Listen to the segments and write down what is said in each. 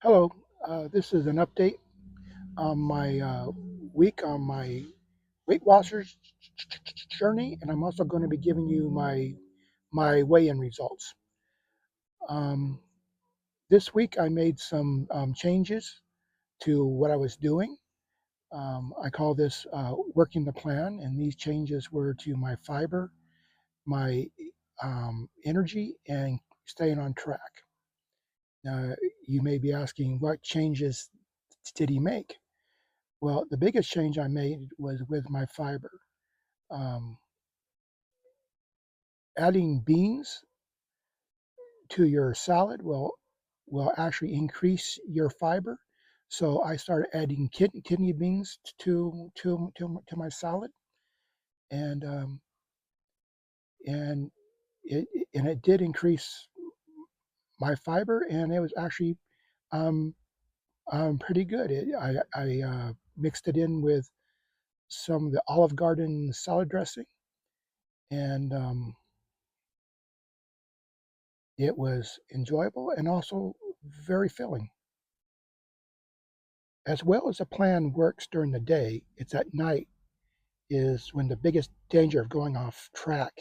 Hello, this is an update on my week on my Weight Watchers journey, and I'm also going to be giving you my weigh-in results. Um, this week I made some changes to what I was doing. I call this working the plan, and these changes were to my fiber, my energy, and staying on track. Now, you may be asking, what changes did he make? Well, the biggest change I made was with my fiber. Um, Adding beans to your salad will actually increase your fiber. So I started adding kidney beans to my salad, and and it and it did increase my fiber, and it was actually um, pretty good. I mixed it in with some of the Olive Garden salad dressing, and it was enjoyable and also very filling. As well as the plan works during the day, it's at night is when the biggest danger of going off track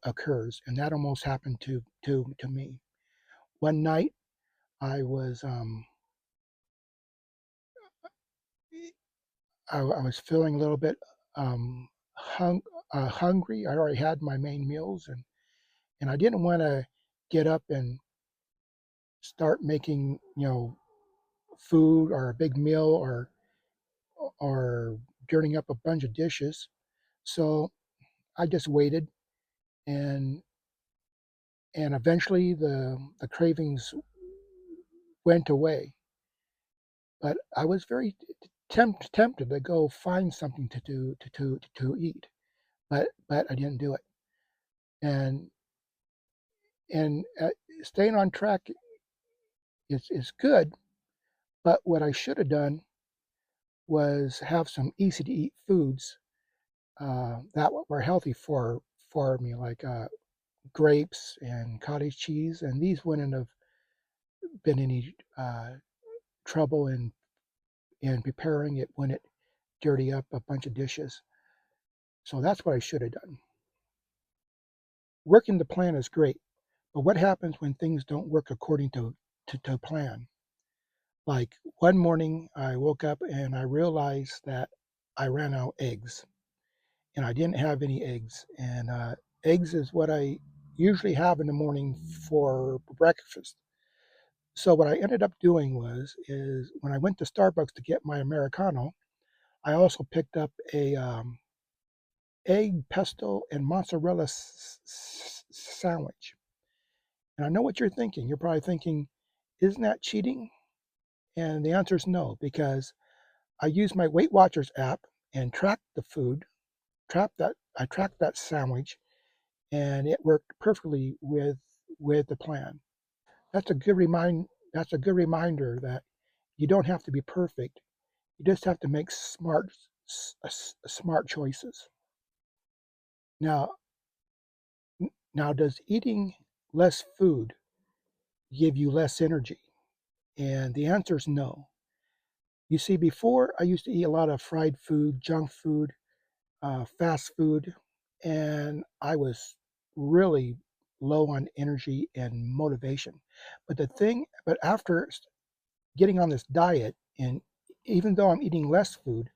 occurs, and that almost happened to me. One night, I was I was feeling a little bit um, hung, hungry. I already had my main meals, and I didn't want to get up and start making food or a big meal or dirtying up a bunch of dishes. So I just waited, and eventually the cravings went away. But I was very tempted to go find something to do to eat, but I didn't do it. And and staying on track is good. But what I should have done was have some easy to eat foods that were healthy for me, like grapes and cottage cheese, and these wouldn't have been any trouble in preparing it when it dirty up a bunch of dishes. So that's what I should have done. Working the plan is great, but what happens when things don't work according to plan? Like one morning, I woke up and I realized that I ran out of eggs, and I didn't have any eggs. And eggs is what I usually have in the morning for breakfast. So what I ended up doing is when I went to Starbucks to get my Americano, I also picked up a egg, pesto, and mozzarella sandwich. And I know what you're thinking. You're probably thinking, isn't that cheating? And the answer is no, because I used my Weight Watchers app and tracked the food, I tracked that sandwich, and it worked perfectly with the plan. That's a good reminder that you don't have to be perfect. You just have to make smart choices. Now, now does eating less food give you less energy? And the answer is no. You see, before I used to eat a lot of fried food, junk food, fast food, and I was really low on energy and motivation. But after getting on this diet, and even though I'm eating less food,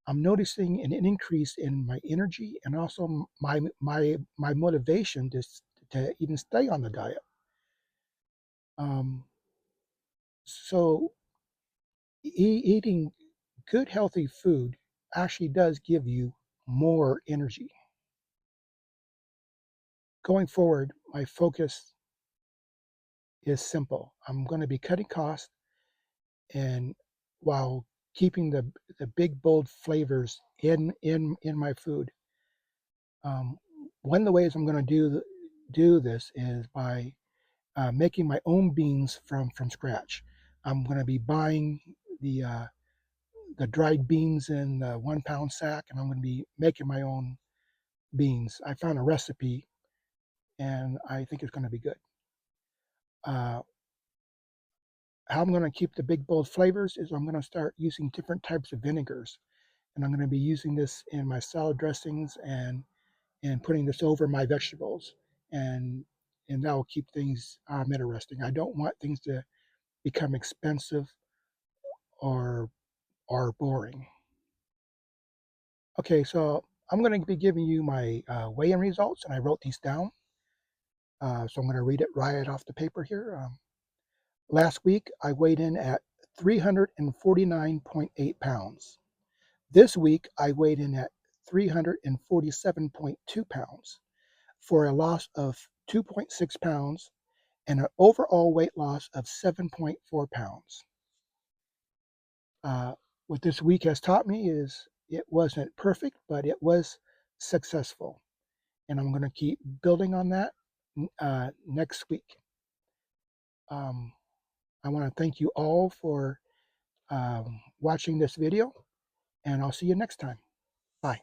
I'm noticing an increase in my energy and also my motivation to even stay on the diet. Um, so eating good, healthy food actually does give you more energy. Going forward, my focus is simple. I'm going to be cutting costs and while keeping the big bold flavors in my food. Um, One of the ways I'm going to do this is by making my own beans from scratch. I'm going to be buying the uh, the dried beans in the 1 pound sack, and I'm going to be making my own beans. I found a recipe, and I think it's going to be good. Uh, how I'm going to keep the big bold flavors is I'm going to start using different types of vinegars, and I'm going to be using this in my salad dressings and putting this over my vegetables, and that will keep things interesting. I don't want things to become expensive or boring. Okay, so I'm going to be giving you my weigh-in results, and I wrote these down. So I'm going to read it right off the paper here. Last week, I weighed in at 349.8 pounds. This week, I weighed in at 347.2 pounds for a loss of 2.6 pounds and an overall weight loss of 7.4 pounds. What this week has taught me is it wasn't perfect, but it was successful. And I'm going to keep building on that next week. I want to thank you all for watching this video, and I'll see you next time. Bye.